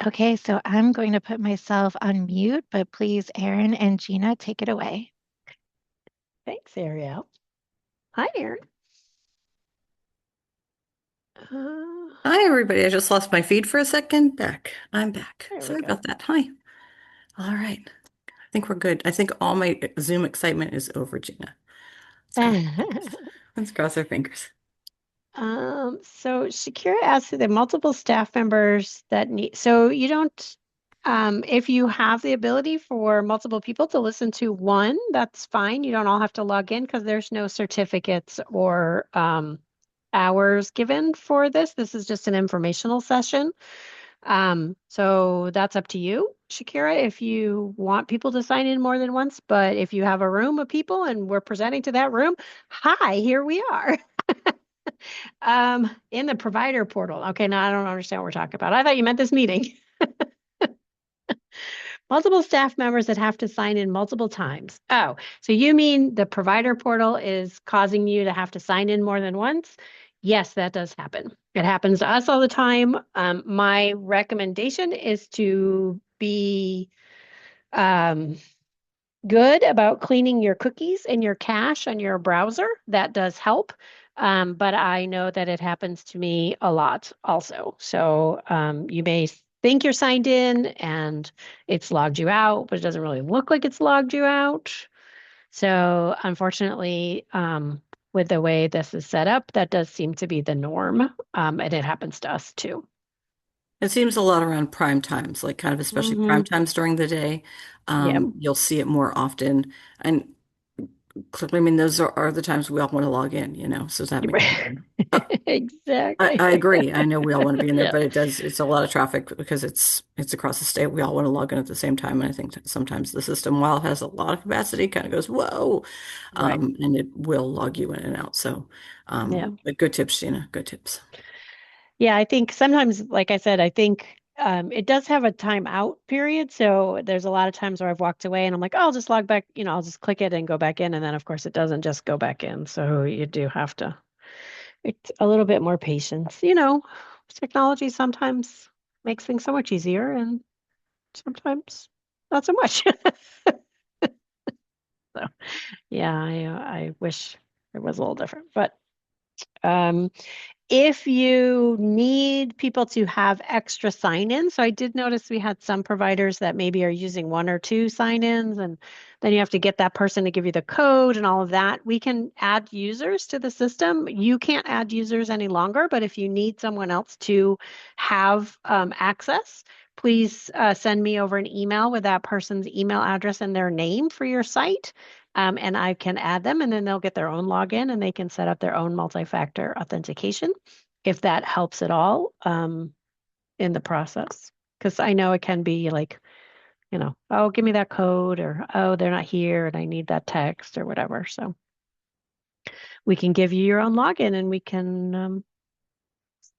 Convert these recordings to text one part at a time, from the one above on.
Okay, so I'm going to put myself on mute, but please, Erin and Gina, take it away. Thanks, Ariel. Hi, Aaron. Hi, everybody. I just lost my feed for a second. Back. I'm back. There we Sorry go. about that. Hi. All right. I think we're good. I think all my Zoom excitement is over, Gina. So let's cross our fingers. So Shakira asked the multiple staff members that need, so you don't, if you have the ability for multiple people to listen to one, that's fine. You don't all have to log in because there's no certificates or hours given for this. This is just an informational session. So that's up to you, Shakira, if you want people to sign in more than once, but if you have a room of people and we're presenting to that room, hi, here we are. In the provider portal. Okay, now I don't understand what we're talking about. I thought you meant this meeting. Multiple staff members that have to sign in multiple times. Oh, so you mean the provider portal is causing you to have to sign in more than once? Yes, that does happen. It happens to us all the time. My recommendation is to be um, good about cleaning your cookies and your cache on your browser. That does help. But I know that it happens to me a lot also. So you may think you're signed in and it's logged you out, but it doesn't really look like it's logged you out. So unfortunately, with the way this is set up, that does seem to be the norm. And it happens to us too. It seems a lot around prime times, like kind of especially prime Hmm. times during the day. Yep. You'll see it more often. And clearly, I mean, those are the times we all want to log in, so does that make sense? Uh, Exactly. I agree. I know we all want to be in there, Yeah. but it's a lot of traffic because it's across the state. We all want to log in at the same time. And I think that sometimes the system, while it has a lot of capacity, kind of goes, whoa, Right. and it will log you in and out. So, Yeah. but good tips, Gina. Good tips. Yeah, I think sometimes, like I said, I think it does have a timeout period. So there's a lot of times where I've walked away and I'm like, oh, I'll just log back, I'll just click it and go back in. And then, of course, it doesn't just go back in. So you do have to, it's a little bit more patience. Technology sometimes makes things so much easier and sometimes not so much. So, yeah, I wish it was a little different. But um, if you need people to have extra sign-ins, so I did notice we had some providers that maybe are using one or two sign-ins, and then you have to get that person to give you the code and all of that. We can add users to the system. You can't add users any longer, but if you need someone else to have access, please send me over an email with that person's email address and their name for your site. And I can add them, and then they'll get their own login and they can set up their own multi-factor authentication if that helps at all in the process. Because I know it can be like, oh, give me that code, or oh, they're not here and I need that text or whatever. So we can give you your own login and we can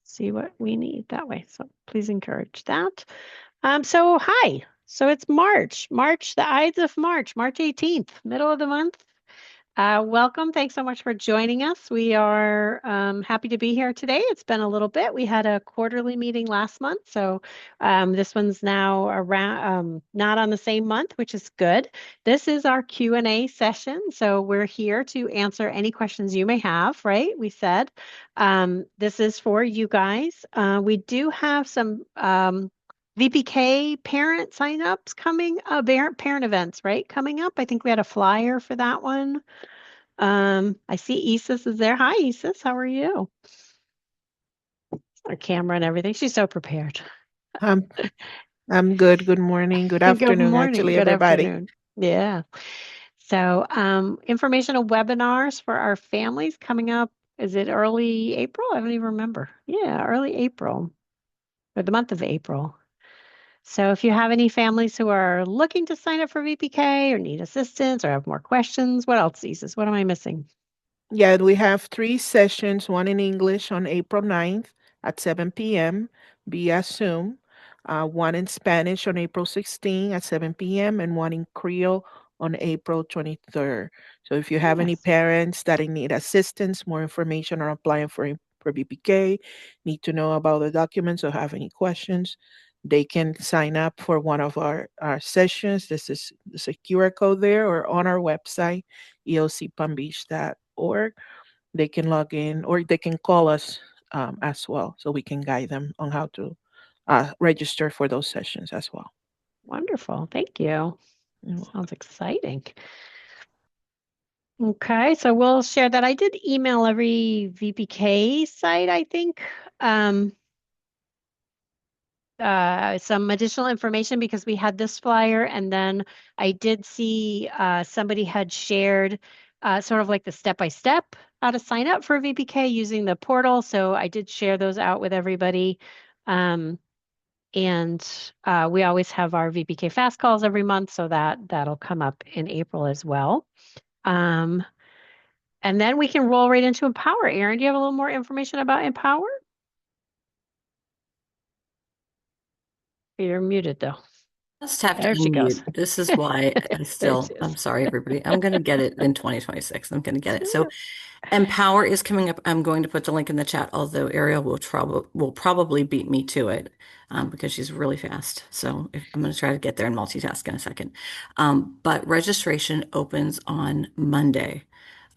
see what we need that way. So please encourage that. So hi. So it's March, the Ides of March, March 18th, middle of the month. Welcome. Thanks so much for joining us. We are happy to be here today. It's been a little bit. We had a quarterly meeting last month, so this one's now around not on the same month, which is good. This is our Q&A session, so we're here to answer any questions you may have, right? We said this is for you guys. We do have some VPK parent signups coming, parent events, right? Coming up. I think we had a flyer for that one. I see Isis is there. Hi, Isis. How are you? Our camera and everything. She's so prepared. I'm I'm good. Good morning. Good Good afternoon, morning. actually, Good everybody. afternoon. Yeah. So, informational webinars for our families coming up. Is it early April? I don't even remember. Yeah, early April or the month of April. So, if you have any families who are looking to sign up for VPK or need assistance or have more questions, what else, Isis? What am I missing? Yeah, we have three sessions, one in English on April 9th at 7 p.m. via Zoom, one in Spanish on April 16th at 7 p.m., and one in Creole on April 23rd. So if you have any Yes. parents that need assistance, more information, or applying for VPK, need to know about the documents or have any questions, they can sign up for one of our sessions. There's a QR code there or on our website, elcpalmbeach.org. They can log in or they can call us as well so we can guide them on how to register for those sessions as well. Wonderful. Thank you. You're welcome. Sounds exciting. Okay, so we'll share that. I did email every VPK site, I think, some additional information because we had this flyer, and then I did see somebody had shared sort of like the step-by-step how to sign up for VPK using the portal. So I did share those out with everybody. And we always have our VPK fast calls every month, so that'll come up in April as well. And then we can roll right into Empower. Erin, do you have a little more information about Empower? You're muted though. Just have to There she goes. unmute. This is why There she I'm is. sorry, everybody. I'm going to get it in 2026. I'm going to get it. So Empower is coming up. I'm going to put the link in the chat, although Ariel will probably beat me to it because she's really fast. So I'm going to try to get there and multitask in a second. But registration opens on Monday.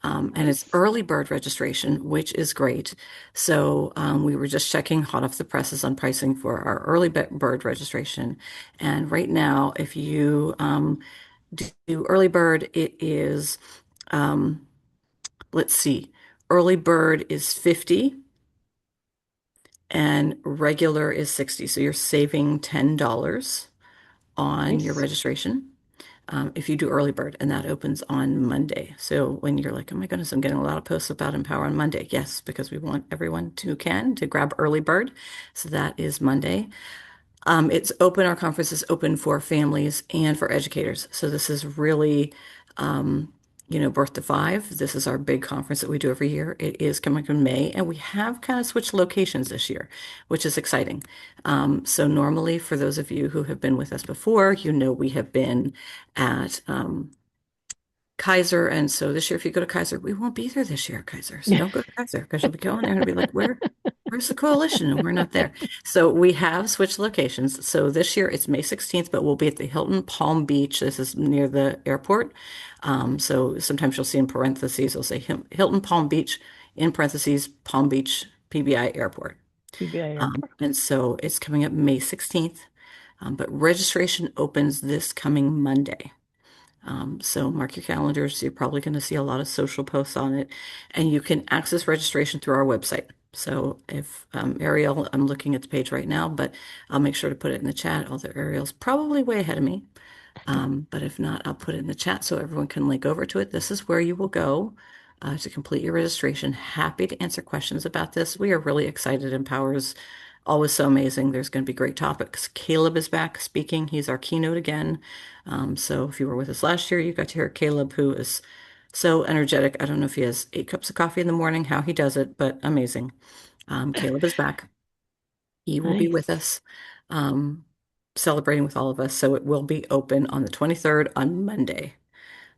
And it's Nice. early bird registration, which is great. So we were just checking hot off the presses on pricing for our bird registration. And right now, if you do early bird, it is, um, let's see, early bird is 50 and regular is 60. So you're saving $10 on your Nice. registration. If you do early bird, and that opens on Monday. So when you're like, oh my goodness, I'm getting a lot of posts about Empower on Monday. Yes, because we want everyone who can to grab early bird. So that is Monday. It's open. Our conference is open for families and for educators. So this is really, birth to five. This is our big conference that we do every year. It is coming in May, and we have kind of switched locations this year, which is exciting. So normally, for those of you who have been with us before, we have been at Kaiser. And so this year, if you go to Kaiser, we won't be there this year at Kaiser. So don't go to Kaiser because you'll be going there and be like, where's the coalition? And we're not there. So we have switched locations. So this year it's May 16th, but we'll be at the Hilton Palm Beach. This is near the airport. So sometimes you'll see in parentheses, it'll say Hilton Palm Beach, in parentheses, Palm Beach, PBI Airport. PBI Airport. And so it's coming up May 16th. But registration opens this coming Monday. So mark your calendars. You're probably going to see a lot of social posts on it, and you can access registration through our website. So if Ariel, I'm looking at the page right now, but I'll make sure to put it in the chat. Although Ariel's probably way ahead of me, but if not, I'll put it in the chat so everyone can link over to it. This is where you will go to complete your registration. Happy to answer questions about this. We are really excited. Empower's always so amazing. There's going to be great topics. Caleb is back speaking. He's our keynote again. So if you were with us last year, you got to hear Caleb, who is so energetic. I don't know if he has 8 cups of coffee in the morning, how he does it, but amazing. Caleb is back. He will be with Nice. us, celebrating with all of us. So it will be open on the 23rd on Monday.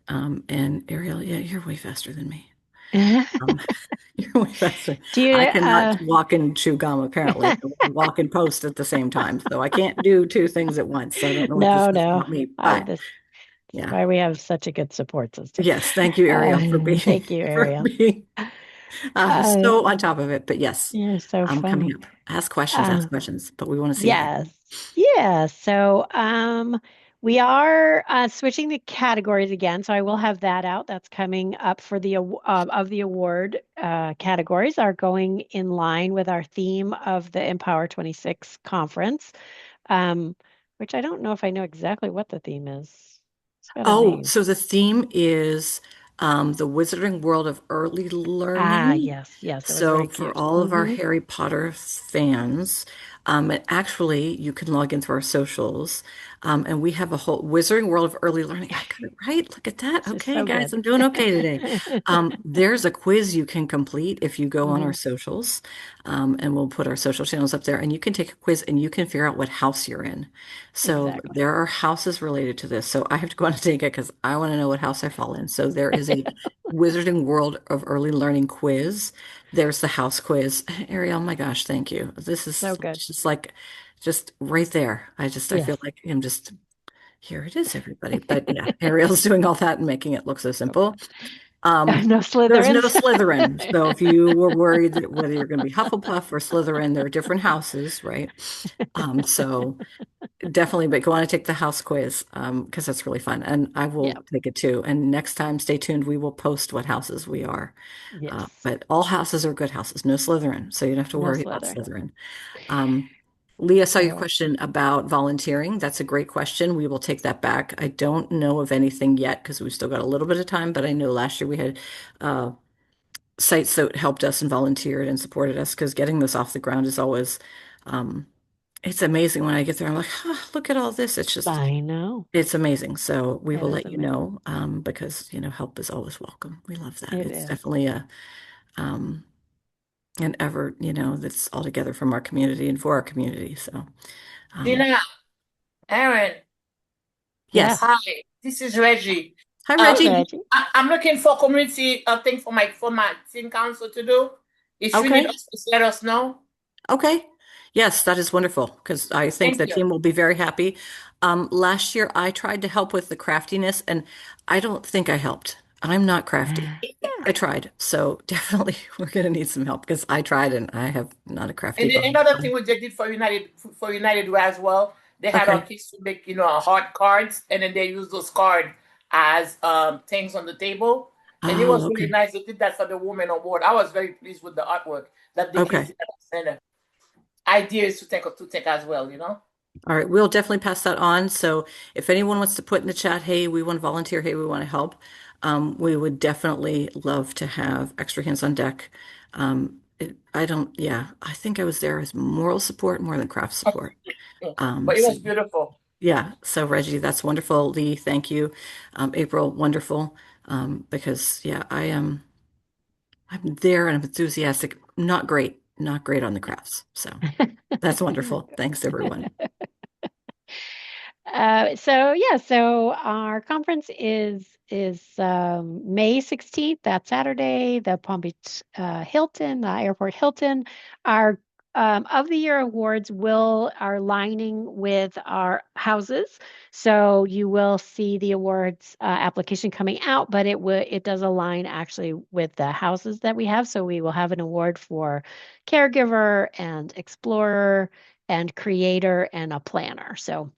And Ariel, yeah, you're way faster than me. You're way faster. Do you, I cannot walk and chew gum, apparently. I walk and post at the same time. So I can't do two things at once. So I don't know what this no, says no. about me. But This is yeah. why we have such a good support system. Yes. Thank you, Ariel, for being Thank you, for Ariel. being so on top of it. But yes, You're so I'm coming funny. up. Ask questions. But we want to see you there. Yes. Yeah. So we are switching the categories again. So I will have that out. That's coming up for the of the award categories are going in line with our theme of the Empower 26 conference, which I don't know if I know exactly what the theme is. It's got a Oh, name. so the theme is the Wizarding World of Early Ah, Learning. yes, yes. It was So very for cute. all of our Harry Potter fans, and actually you can log into our socials, and we have a whole Wizarding World of Early Learning. I got it right. Look at that. She's Okay, so guys, good. I'm doing okay today. There's a quiz you can complete if you go on our Mhm. socials, and we'll put our social channels up there, and you can take a quiz and you can figure out what house you're in. So Exactly. there are houses related to this. So I have to go on and take it because I want to know what house I fall in. So there is a Wizarding World of Early Learning quiz. There's the house quiz. Ariel, my gosh, thank you. This is So good. just like just right there. I feel Yes. like I'm just, here it is, everybody. But yeah, Ariel's doing all that and making it look so simple. Um, No there's no Slytherins. Slytherin. So if you were worried that whether you're going to be Hufflepuff or Slytherin, there are different houses, right? So definitely, but go on and take the house quiz because that's really fun. And I Yeah. will take it too. And next time, stay tuned. We will post what houses we are. Yes. But all houses are good houses, no Slytherin. So you don't have to No worry about Slytherin. Slytherin. Um, Leah, saw your So question about volunteering. That's a great question. We will take that back. I don't know of anything yet because we've still got a little bit of time, but I know last year we had uh, sites that helped us and volunteered and supported us because getting this off the ground is always, um, it's amazing when I get there. I'm like, oh, look at all this. It's just, I know. it's amazing. So we It will is let you amazing. know because, help is always welcome. We love that. It It's is. definitely um, an effort, that's all together from our community and for our community. So, um, Gina, Aaron, Yeah. yes. hi. This is Reggie. Hi, Hi, Reggie. Reggie. I'm looking for community thing for my teen council to do. If you need Okay. us, just let us know. Okay. Yes, that is wonderful because I think Thank the you. team will be very happy. Last year, I tried to help with the craftiness, and I don't think I helped. I'm not crafty. I tried. So definitely we're going to need some help because I tried and I have not a crafty And then bone. another thing we just did for United Way as well. They had our Okay. kids to make heart cards, and then they use those cards as things on the table. And it was Oh, really okay. nice. They did that for the Women Award. I was very pleased with the artwork that the kids Okay. did at the center. Ideas to take as well. All right. We'll definitely pass that on. So if anyone wants to put in the chat, hey, we want to volunteer, hey, we want to help, we would definitely love to have extra hands on deck. Yeah, I think I was there as moral support more than craft support. Yeah. But it So was beautiful. yeah, so Reggie, that's wonderful. Lee, thank you. April, wonderful. Because yeah, I'm there and I'm enthusiastic. Not great on the crafts. So that's wonderful. Thanks, everyone. So our conference is May 16th, that Saturday, the Palm Beach Hilton, Airport Hilton. Our of the year awards are lining with our houses. So you will see the awards application coming out, but it does align actually with the houses that we have. So we will have an award for caregiver and explorer and creator and a planner. So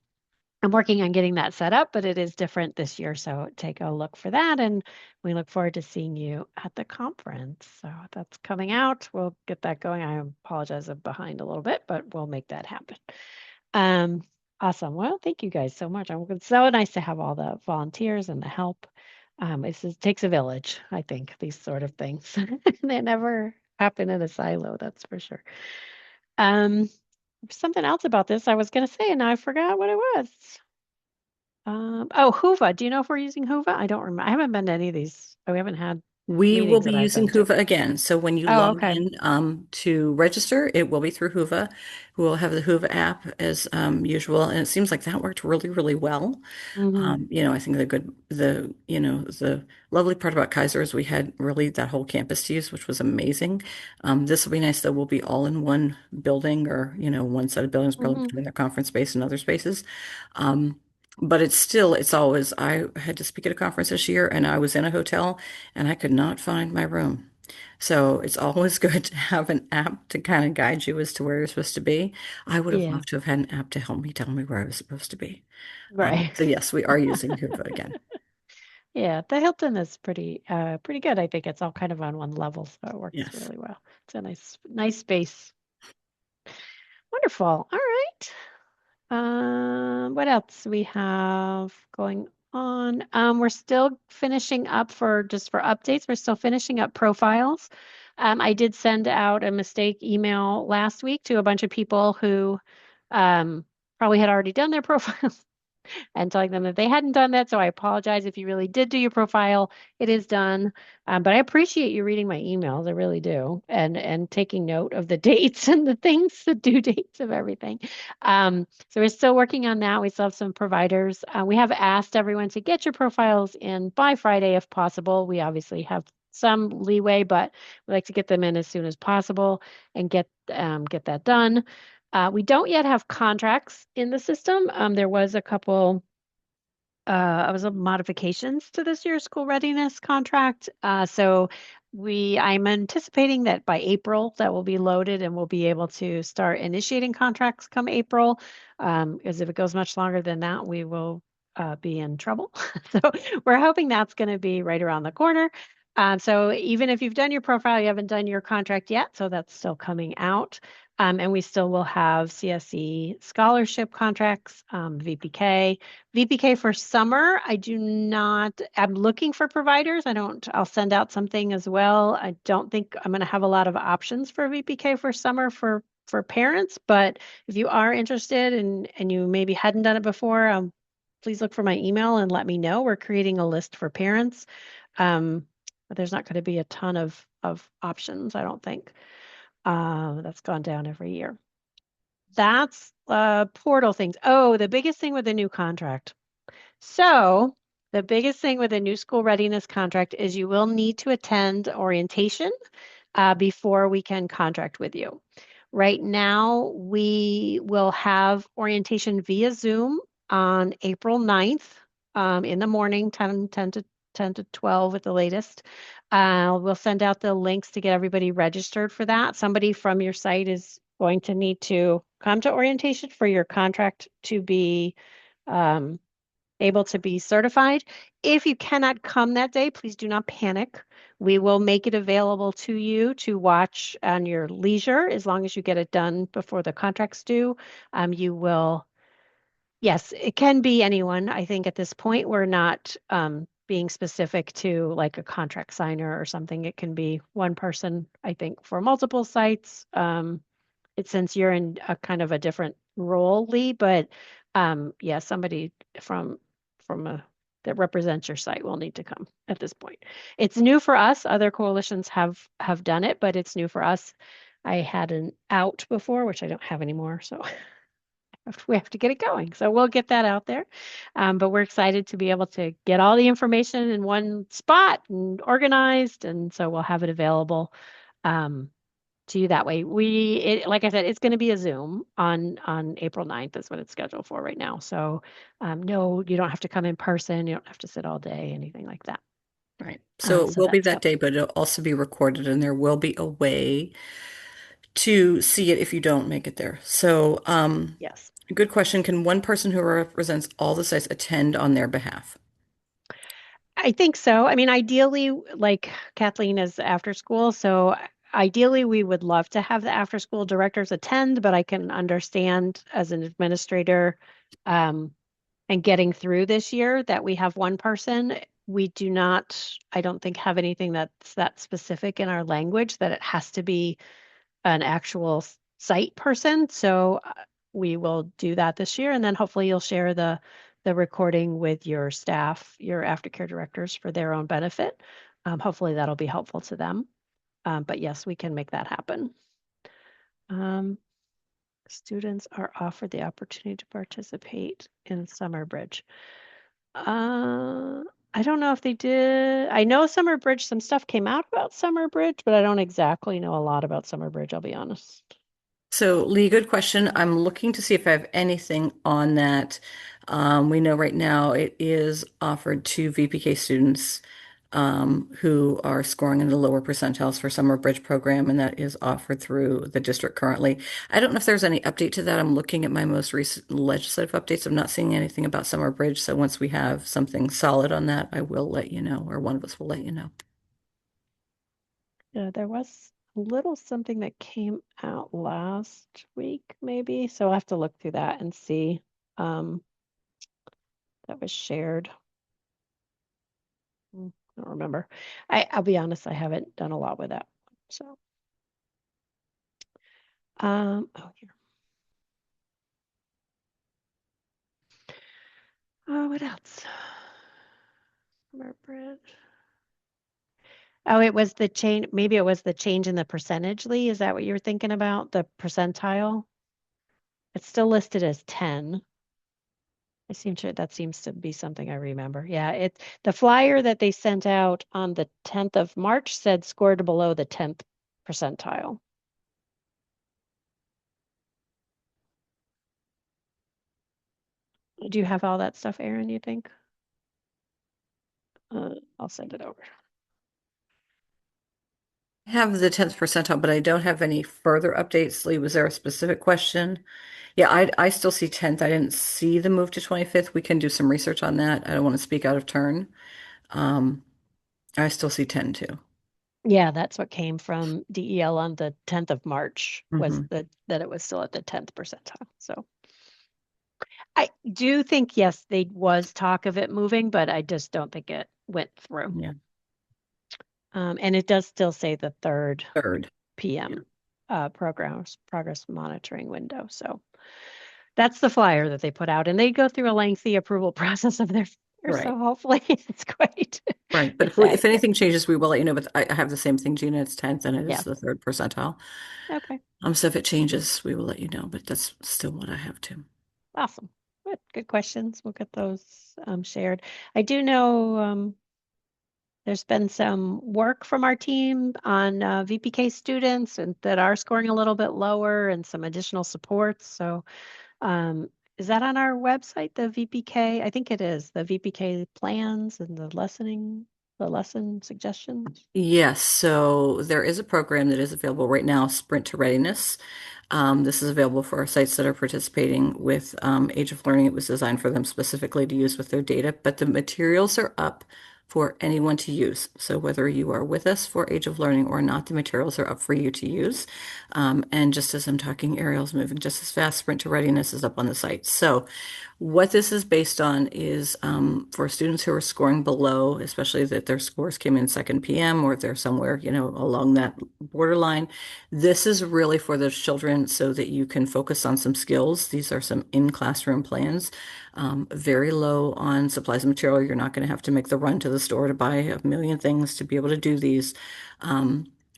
I'm working on getting that set up, but it is different this year. So take a look for that. And we look forward to seeing you at the conference. So that's coming out. We'll get that going. I apologize, I'm behind a little bit, but we'll make that happen. Um, awesome. Well, thank you guys so much. It's so nice to have all the volunteers and the help. It takes a village, I think, these sort of things. They never happen in a silo, that's for sure. Um, Something else about this I was going to say, and now I forgot what it was. Oh, Hoova. Do you know if we're using Hoova? I don't remember. I haven't been to any of these. We haven't had We will meetings be that I've using been to. Hoova again. So when you Oh, log okay. in to register, it will be through Hoova. We'll have the Hoova app as usual, and it seems like that worked really, really well. Hmm. I think the lovely part about Kaiser is we had really that whole campus to use, which was amazing. This will be nice that we'll be all in one building or, one set of buildings, probably Hmm. between their conference space and other spaces. Um, but it's always, I had to speak at a conference this year and I was in a hotel and I could not find my room. So it's always good to have an app to kind of guide you as to where you're supposed to be. I would have Yeah. loved to have had an app to help me tell me where I was supposed to be. Right. So yes, we are using Hoova again. Yeah, the Hilton is pretty good. I think it's all kind of on one level, so it works Yes. really well. It's a nice space. Wonderful. All right. What else we have going on? We're still finishing up for updates. We're still finishing up profiles. I did send out a mistake email last week to a bunch of people who probably had already done their profiles and telling them that they hadn't done that. So I apologize if you really did do your profile. It is done. But I appreciate you reading my emails. I really do. And taking note of the dates and the things, the due dates of everything. So we're still working on that. We still have some providers. We have asked everyone to get your profiles in by Friday if possible. We obviously have some leeway, but we like to get them in as soon as possible and get that done. We don't yet have contracts in the system. There was a couple modifications to this year's school readiness contract. So I'm anticipating that by April that will be loaded and we'll be able to start initiating contracts come April. Because if it goes much longer than that, we will be in trouble. So we're hoping that's going to be right around the corner. So even if you've done your profile, you haven't done your contract yet, so that's still coming out. And we still will have CSE scholarship contracts, VPK. VPK for summer, I'm looking for providers. I'll send out something as well. I don't think I'm going to have a lot of options for VPK for summer for parents, but if you are interested and you maybe hadn't done it before, please look for my email and let me know. We're creating a list for parents. But there's not going to be a ton of options, I don't think. That's gone down every year. That's portal things. Oh, the biggest thing with the new contract. So the biggest thing with a new school readiness contract is you will need to attend orientation before we can contract with you. Right now, we will have orientation via Zoom on April 9th in the morning, 10 to 12 at the latest. We'll send out the links to get everybody registered for that. Somebody from your site is going to need to come to orientation for your contract to be able to be certified. If you cannot come that day, please do not panic. We will make it available to you to watch on your leisure as long as you get it done before the contract's due. You will, yes, it can be anyone. I think at this point, we're not being specific to like a contract signer or something. It can be one person, I think, for multiple sites. It's since you're in a kind of a different role, Lee, but yeah, somebody from that represents your site will need to come at this point. It's new for us. Other coalitions have done it, but it's new for us. I had an out before, which I don't have anymore, so we have to get it going. So we'll get that out there. But we're excited to be able to get all the information in one spot and organized, and so we'll have it available. To you that way. Like I said, it's going to be a Zoom on April 9th is what it's scheduled for right now. So no, you don't have to come in person. You don't have to sit all day, anything like that. Right. So it will be that's that day, but it'll also be recorded, and there will be a way to see it if you don't make it there. So, yes. good question. Can one person who represents all the sites attend on their behalf? I think so. I mean, ideally, like Kathleen is after school, so ideally we would love to have the after school directors attend, but I can understand as an administrator and getting through this year that we have one person. We do not, I don't think, have anything that's that specific in our language that it has to be an actual site person. So we will do that this year, and then hopefully you'll share the recording with your staff, your aftercare directors for their own benefit. Hopefully that'll be helpful to them. But yes, we can make that happen. Students are offered the opportunity to participate in Summer Bridge. I don't know if they did. I know Summer Bridge, some stuff came out about Summer Bridge, but I don't exactly know a lot about Summer Bridge, I'll be honest. So, Lee, good question. I'm looking to see if I have anything on that. We know right now it is offered to VPK students who are scoring in the lower percentiles for Summer Bridge program, and that is offered through the district currently. I don't know if there's any update to that. I'm looking at my most recent legislative updates. I'm not seeing anything about Summer Bridge. So once we have something solid on that, I will let you know, or one of us will let you know. Yeah, there was a little something that came out last week, maybe. So I'll have to look through that and see that was shared. I don't remember. I'll be honest, I haven't done a lot with that. So, oh, here. Oh, what else? Summer Bridge. Oh, it was the change. Maybe it was the change in the percentage, Lee. Is that what you were thinking about? The percentile? It's still listed as 10. That seems to be something I remember. Yeah, the flyer that they sent out on the 10th of March said scored below the 10th percentile. Do you have all that stuff, Erin, you think? I'll send it over. I have the 10th percentile, but I don't have any further updates. Lee, was there a specific question? Yeah, I still see 10th. I didn't see the move to 25th. We can do some research on that. I don't want to speak out of turn. Um, I still see 10 too. Yeah, that's what came from DEL on the 10th of March was Mhm. that it was still at the 10th percentile. So I do think, yes, there was talk of it moving, but I just don't think it went through. Yeah. And it does still say the 3rd Third. PM progress monitoring window. So that's the flyer that they put out, and they go through a lengthy approval process of their flyer, Right. so hopefully it's great. Right. But It's if accurate. anything changes, we will let you know. But I have the same thing, Gina. It's 10th and it Yeah. is the 3rd percentile. Okay. So if it changes, we will let you know. But that's still what I have too. Awesome. Good questions. We'll get those shared. I do know there's been some work from our team on VPK students and that are scoring a little bit lower and some additional supports. So is that on our website, the VPK? I think it is, the VPK plans and the lesson suggestions. Yes, so there is a program that is available right now, Sprint to Readiness. This is available for our sites that are participating with Age of Learning. It was designed for them specifically to use with their data, but the materials are up for anyone to use. So whether you are with us for Age of Learning or not, the materials are up for you to use. And just as I'm talking, Ariel's moving just as fast. Sprint to Readiness is up on the site. So what this is based on is for students who are scoring below, especially that their scores came in second PM or they're somewhere, along that borderline. This is really for those children so that you can focus on some skills. These are some in-classroom plans, very low on supplies and material. You're not going to have to make the run to the store to buy a million things to be able to do these.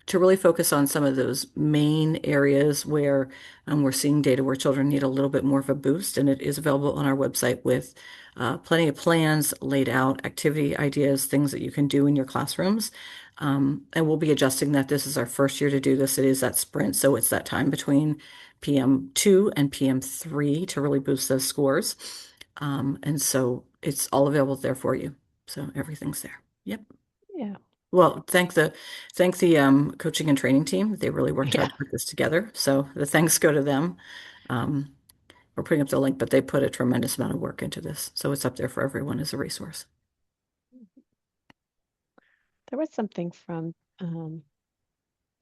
To really focus on some of those main areas where we're seeing data where children need a little bit more of a boost, and it is available on our website with plenty of plans laid out, activity ideas, things that you can do in your classrooms. And we'll be adjusting that. This is our first year to do this. It is that sprint, so it's that time between PM2 and PM3 to really boost those scores. And so it's all available there for you. So everything's there. Yep. Yeah. Well, thank the coaching and training team. They really worked hard to put this together. So the thanks go to them. Um, we're putting up the link, but they put a tremendous amount of work into this. So it's up there for everyone as a resource. There was something from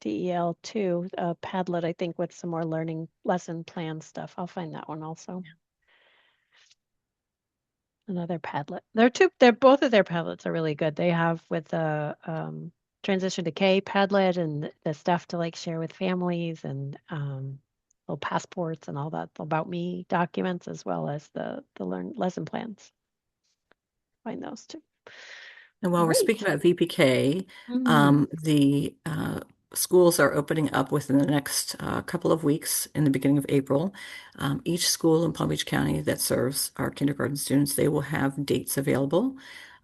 DEL too, Padlet, I think, with some more learning lesson plan stuff. I'll find that one also. Another Padlet. They're both of their Padlets are really good. They have with the transition to K Padlet and the stuff to like share with families and little passports and all that about me documents as well as the lesson plans. Find those too. And while we're speaking about VPK, the schools are opening up within the next couple of weeks in the beginning of April. Each school in Palm Beach County that serves our kindergarten students, they will have dates available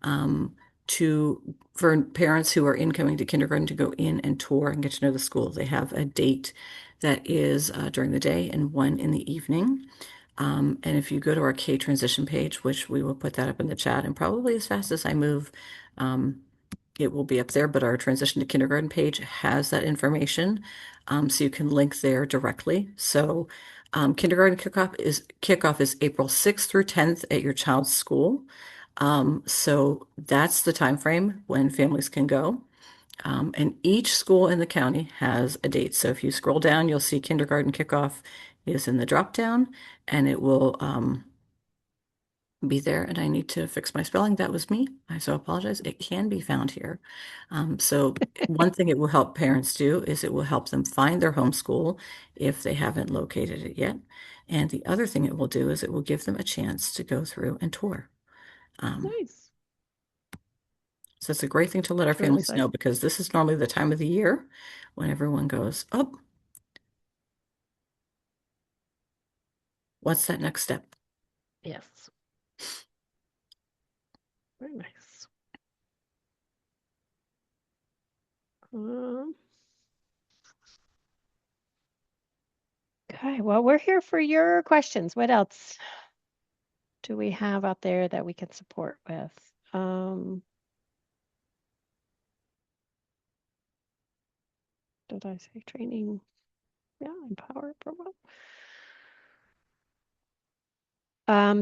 for parents who are incoming to kindergarten to go in and tour and get to know the school. They have a date that is during the day and one in the evening. And if you go to our K transition page, which we will put that up in the chat, and probably as fast as I move, it will be up there. But our transition to kindergarten page has that information, so you can link there directly. So kindergarten kickoff is April 6th through 10th at your child's school. So that's the time frame when families can go. And each school in the county has a date. So if you scroll down, you'll see kindergarten kickoff is in the drop down, and it will be there. And I need to fix my spelling. That was me. I so apologize. It can be found here. So one thing it will help parents do is it will help them find their homeschool if they haven't located it yet. And the other thing it will do is it will give them a chance to go through and tour. Nice. So it's a great thing to let our Tour the families site. know because this is normally the time of the year when everyone goes, oh, what's that next step? Yes. Very nice. Okay, well, we're here for your questions. What else do we have out there that we can support with? Did I say training? Yeah, empower program.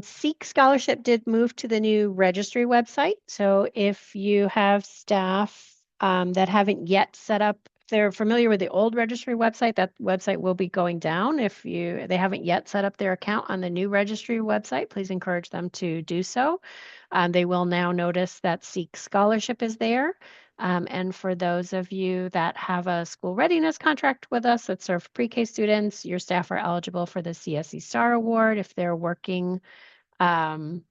Seek Scholarship did move to the new registry website. So if you have staff that haven't yet set up, if they're familiar with the old registry website, that website will be going down. If they haven't yet set up their account on the new registry website, please encourage them to do so. They will now notice that Seek Scholarship is there. And for those of you that have a school readiness contract with us that serve pre-K students, your staff are eligible for the CSE Star Award if they're working um,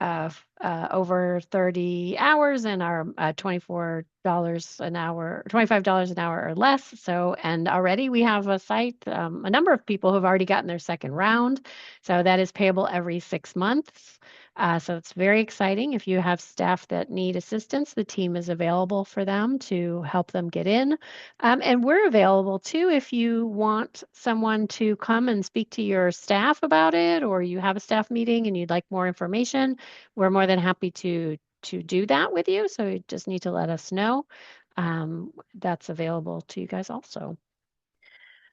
over 30 hours and are $24 an hour, $25 an hour or less. So, and already we have a number of people who have already gotten their second round. So that is payable every 6 months. So it's very exciting. If you have staff that need assistance, the team is available for them to help them get in. And we're available too if you want someone to come and speak to your staff about it, or you have a staff meeting and you'd like more information. We're more than happy to do that with you. So you just need to let us know. That's available to you guys also.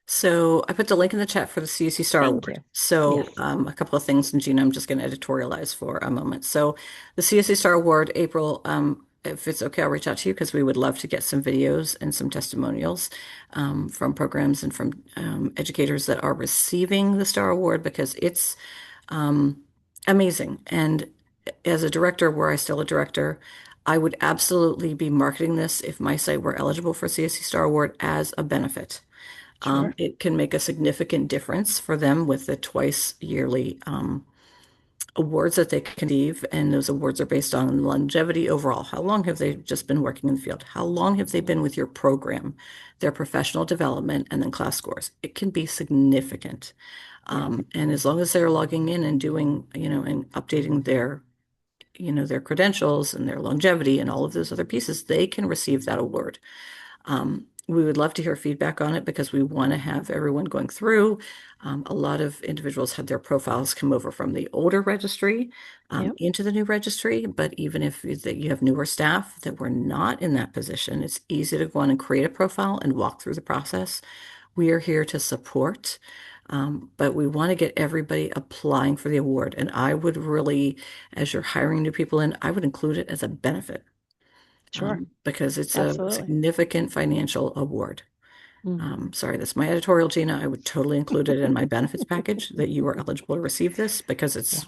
So I put the link in the chat for the CSE Star Thank Award. you. So Yes. a couple of things, and Gina, I'm just going to editorialize for a moment. So the CSE Star Award, April, if it's okay, I'll reach out to you because we would love to get some videos and some testimonials from programs and from educators that are receiving the Star Award because it's amazing. And as a director, were I still a director, I would absolutely be marketing this if my site were eligible for CSE Star Award as a benefit. Sure. It can make a significant difference for them with the twice yearly awards that they can receive. And those awards are based on longevity overall. How long have they just been working in the field? How long have they been with your program, their professional development, and then class scores? It can be significant. And as long as they're logging in and doing, and updating their credentials and their longevity and all of those other pieces, they can receive that award. We would love to hear feedback on it because we want to have everyone going through. A lot of individuals had their profiles come over from the older registry into the new registry. But even if you have newer staff that were not in that position, it's easy to go on and create a profile and walk through the process. We are here to support. But we want to get everybody applying for the award. And I would really, as you're hiring new people in, I would include it as a benefit Sure. because it's a Absolutely. significant financial award. Mhm. Sorry, that's my editorial, Gina. I would totally include it in my benefits package that you are eligible to receive this because it's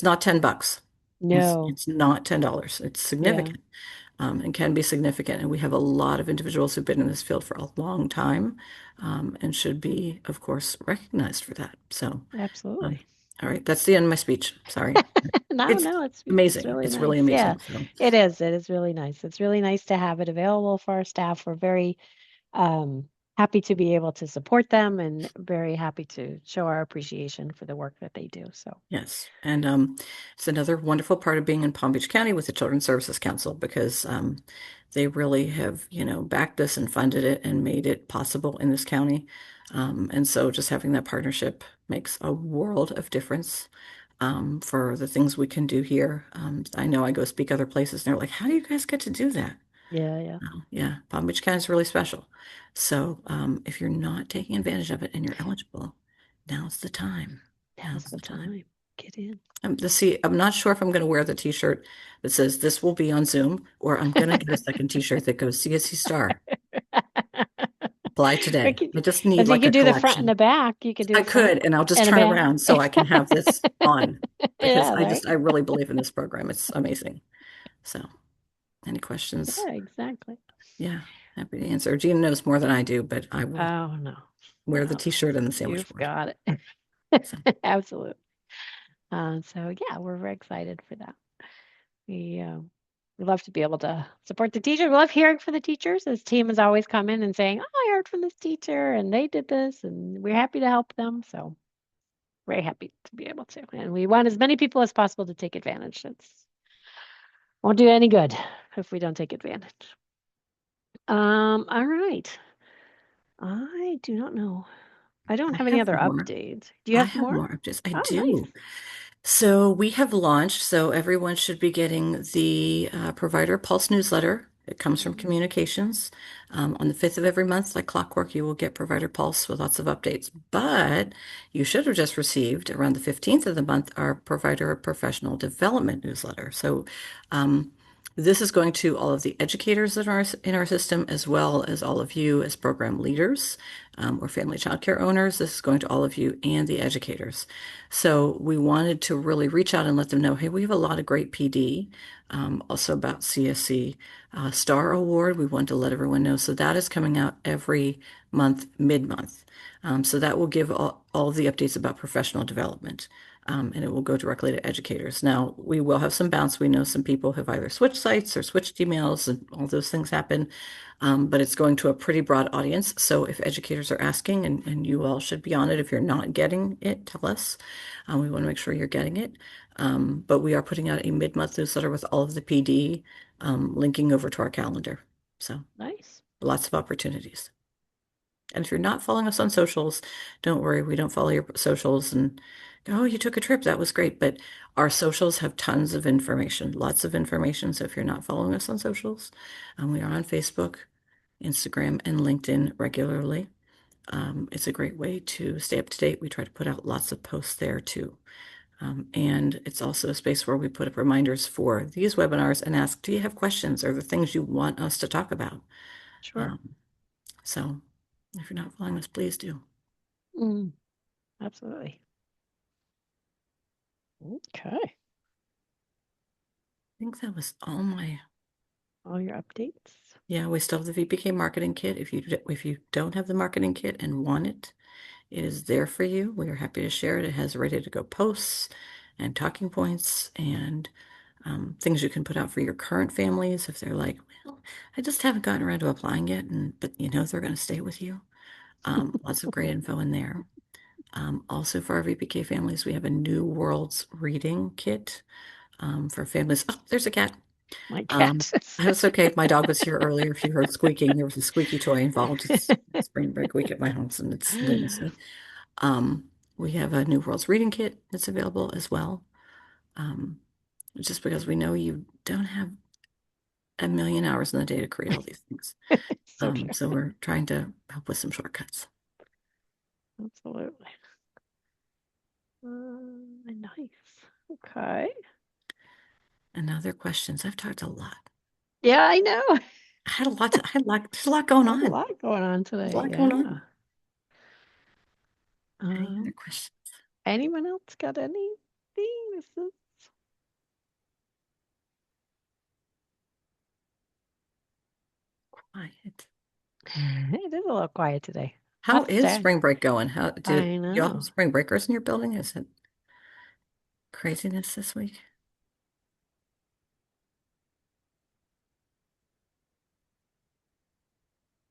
not $10. No. It's not $10. It's Yeah. significant and can be significant. And we have a lot of individuals who've been in this field for a long time and should be, of course, recognized for that. So, Absolutely. all right, that's the end of my speech. Sorry. No, It's it's amazing. really It's nice. really Yeah, amazing. So, it is. It is really nice. It's really nice to have it available for our staff. We're very happy to be able to support them and very happy to show our appreciation for the work that they do. So, yes. And it's another wonderful part of being in Palm Beach County with the Children's Services Council because they really have, backed this and funded it and made it possible in this county. And so just having that partnership makes a world of difference for the things we can do here. I know I go speak other places and they're like, how do you guys get to do that? yeah. Yeah, Palm Beach County is really special. So if you're not taking advantage of it and you're eligible, now's the time. Now's the time. Get in. I'm not sure if I'm going to wear the t-shirt that says this will be on Zoom, or I'm going to get a second t-shirt that goes CSC Star. Apply today. I just need If you like a could do the front and collection. the back, you could do I the front could, and I'll just and the turn back. around so I can have this on because Yeah, right. I really believe in this program. It's amazing. So, any questions? Yeah, exactly. Yeah, happy to answer. Gina knows more than I do, but I will Oh no. wear the t-shirt and the sandwich You've board. got it. So, Absolutely. So yeah, we're very excited for that. We love to be able to support the teachers. We love hearing from the teachers. This team has always come in and saying, "Oh, I heard from this teacher, and they did this, and we're happy to help them." So very happy to be able to, and we want as many people as possible to take advantage. It's won't do any good if we don't take advantage. All right. I do not know. I don't have any have other more. updates. Do you I have have more? more updates. I Oh, nice. do. So we have launched, so everyone should be getting the Provider Pulse newsletter. It comes from Mhm. communications. On the 5th of every month, like clockwork, you will get Provider Pulse with lots of updates. But you should have just received around the 15th of the month our Provider Professional Development newsletter. So this is going to all of the educators in our system, as well as all of you as program leaders or family childcare owners. This is going to all of you and the educators. So we wanted to really reach out and let them know, hey, we have a lot of great PD, also about CSC Star Award. We want to let everyone know. So that is coming out every month, mid-month. So that will give all of the updates about professional development. And it will go directly to educators. Now, we will have some bounce. We know some people have either switched sites or switched emails, and all those things happen. But it's going to a pretty broad audience. So if educators are asking, and you all should be on it, if you're not getting it, tell us. We want to make sure you're getting it. But we are putting out a mid-month newsletter with all of the PD linking over to our calendar. So Nice. lots of opportunities. And if you're not following us on socials, don't worry, we don't follow your socials and go, oh, you took a trip. That was great. But our socials have tons of information, lots of information. So if you're not following us on socials, we are on Facebook, Instagram, and LinkedIn regularly. It's a great way to stay up to date. We try to put out lots of posts there too. And it's also a space where we put up reminders for these webinars and ask, do you have questions or the things you want us to talk about? Sure. So if you're not following us, please do. Mm, absolutely. Okay. I think that was All your updates. yeah, we still have the VPK marketing kit. If you don't have the marketing kit and want it, it is there for you. We are happy to share it. It has ready to go posts and talking points and things you can put out for your current families if they're like, well, I just haven't gotten around to applying yet, but they're going to stay with you. Lots of great info in there. Also for our VPK families, we have a New Worlds reading kit for families. Oh, there's a cat. My cat. That's okay. My dog was here earlier. If you heard squeaking, there was a squeaky toy involved. It's spring break week at my house, and it's lunacy. Um, we have a New Worlds reading kit that's available as well. Just because we know you don't have a million hours in the day to create all these things. So true. So we're trying to help with some shortcuts. Absolutely. Nice. Okay. And other questions. I've talked a lot. Yeah, I know. There's a lot going There's a on. lot going on There's today. a lot going Yeah. on. Any other questions? Anyone else got anything? This is Quiet. it is a little quiet today. How Lots of is day. spring break going? How do I you all know. have spring breakers in your building? Is it craziness this week?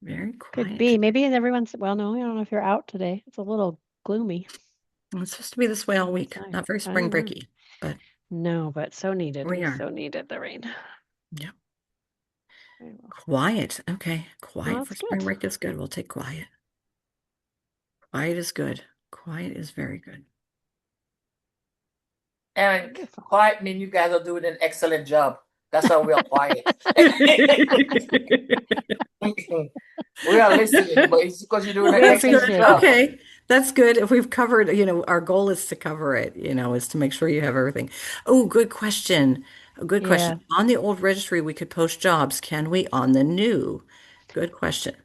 Very Could quiet be. today. Maybe everyone's, well, no, I don't know if you're out today. It's a little gloomy Well, it's supposed to be this way all week. outside. Not very I spring know. breaky, but No, but so needed. we We are. so needed the rain. Yeah. Very well. Quiet. Okay. Well, Quiet for that's spring good. break is good. We'll take quiet. Quiet is good. Quiet is very good. And Wonderful. quiet mean you guys are doing an excellent job. That's why we are quiet. We are listening, but it's because you're doing an We That's excellent good. appreciate job. that. Okay. That's good. If we've covered, our goal is to cover it, is to make sure you have everything. Oh, good question. A good question. Yeah. On the old registry, we could post jobs. Can we on the new? Good question.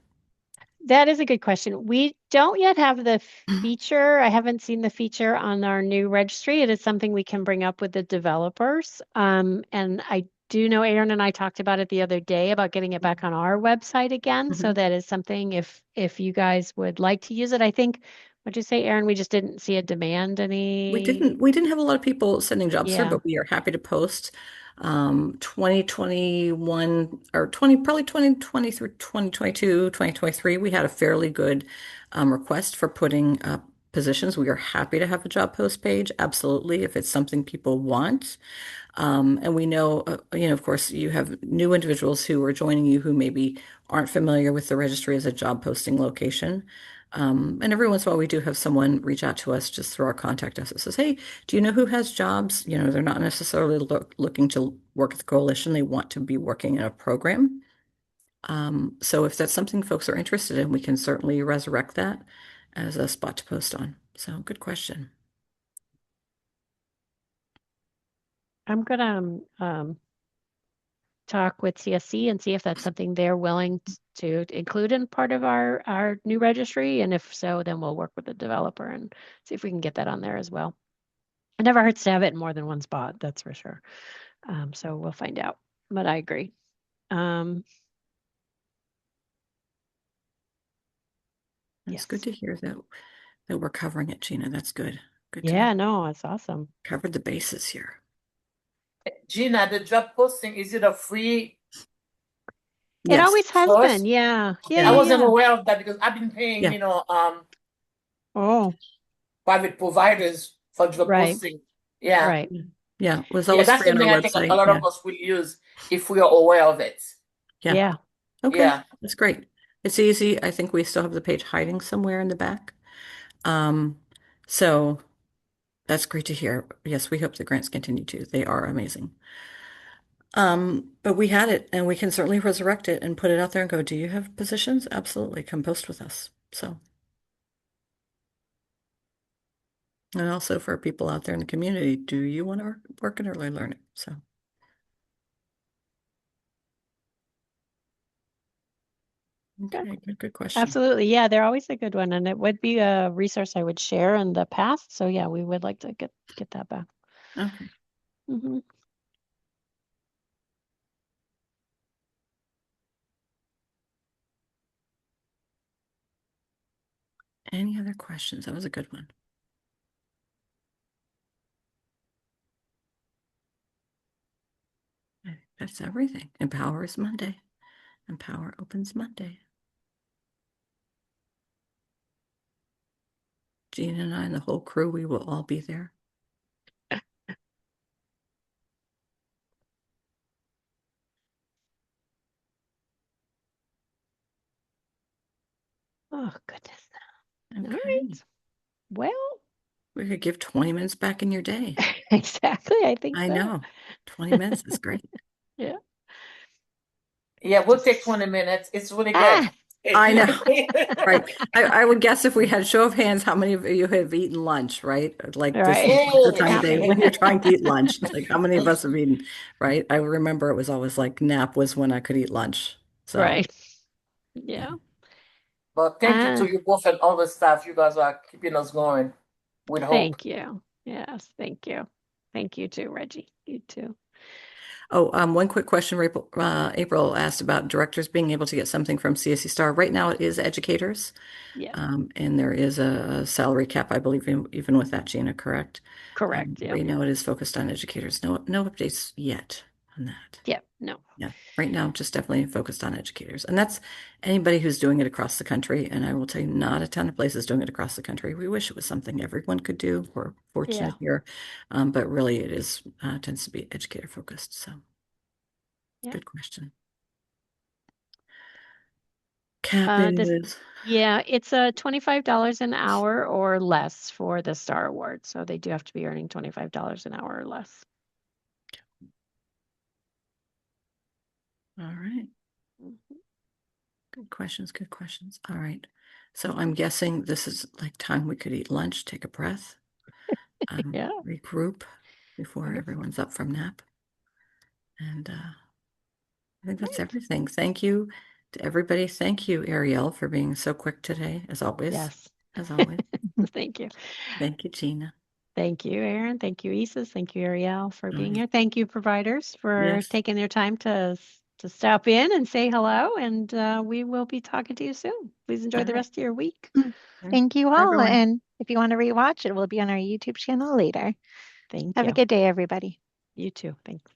That is a good question. We don't yet have the feature. I haven't seen the feature on our new registry. It is something we can bring up with the developers. And I do know Aaron and I talked about it the other day about getting it back on our website again. So Mhm. that is something if you guys would like to use it. I think, what'd you say, Aaron? We just didn't see a demand We any. didn't have a lot of people sending jobs through, Yeah. but we are happy to post 2021 or 20 probably 2020 through 2022, 2023. We had a fairly good request for putting up positions. We are happy to have a job post page, absolutely, if it's something people want. And we know, of course, you have new individuals who are joining you who maybe aren't familiar with the registry as a job posting location. And every once in a while, we do have someone reach out to us just through our contact us. It says, "Hey, do you know who has jobs?" You know, they're not necessarily looking to work at the coalition. They want to be working in a program. So if that's something folks are interested in, we can certainly resurrect that as a spot to post on. So good question. I'm gonna talk with CSC and see if that's something they're willing to include in part of our new registry. And if so, then we'll work with the developer and see if we can get that on there as well. It never hurts to have it in more than one spot, that's for sure. So we'll find out, but I agree. It's Yes. good to hear that we're covering it, Gina. That's good. Good to Yeah, no, it's awesome. covered the bases here. Gina, the job posting, is it a free It Yes. always has source? been. Yeah. I wasn't Yeah. aware of that because I've been paying, Yeah. Oh, private providers for job right. posting. Yeah. Right. Yeah. It was Yeah, always that's free on our something I think a website. lot Yeah. of us will use if we are aware of it. Yeah. Yeah. Okay. Yeah. That's great. It's easy. I think we still have the page hiding somewhere in the back. So that's great to hear. Yes, we hope the grants continue to. They are amazing. But we had it and we can certainly resurrect it and put it out there and go, do you have positions? Absolutely. Come post with us. So, and also for people out there in the community, do you want to work in early learning? So, okay, good question. Absolutely. Yeah, they're always a good one. And it would be a resource I would share in the past. So yeah, we would like to get that back. Okay. Mm-hmm. Any other questions? That was a good one. I think that's everything. Empower is Monday. Empower opens Monday. Gina and I and the whole crew, we will all be there. Oh, goodness. All Okay. right. Well, We could give 20 minutes back in your day. exactly. I think I so. know. 20 minutes is great. Yeah. Yeah, we'll take 20 minutes. It's really good. Ah, I know. Right. I would guess if we had show of hands, how many of you have eaten lunch, right? Like this right. is the time of day Napping. when you're trying to eat lunch. Like how many of us have eaten, right? I remember it was always like nap was when I could eat lunch. So Right. yeah. Yeah. But thank you to you both and all the staff. You guys are keeping us going with hope. Thank you. Yes, thank you. Thank you too, Reggie. You too. Oh, one quick question. April asked about directors being able to get something from CSC Star. Right now it is educators. Yeah. And there is a salary cap, I believe, even with that, Gina, correct? Correct. Yeah. Right now it is focused on educators. No updates yet on that. Yeah. No. Yeah, right now just definitely focused on educators. And that's anybody who's doing it across the country. And I will tell you, not a ton of places doing it across the country. We wish it was something everyone could do. We're fortunate here. But really it is tends to be educator focused. So Yeah. good question. Cap is Yeah, it's $25 an hour or less for the Star Award. So they do have to be earning $25 an hour or less. all right. Mhm. Good questions, good questions. All right. So I'm guessing this is like time we could eat lunch, take a breath, Yeah. regroup before Wonderful. everyone's up from nap. And I think that's Right. everything. Thank you to everybody. Thank you, Ariel, for being so quick today, as always. Yes. As always. Thank you. Thank you, Gina. Thank you, Aaron. Thank you, Isis. Thank you, Ariel, for Oh, being here. Thank you, providers, for yes. taking their time to stop in and say hello. And we will be talking to you soon. Please enjoy All the right. rest of your week. Thank you all. Everyone. And if you want to rewatch, it will be on our YouTube channel later. Thank Have a you. good day, everybody. You too. Thanks.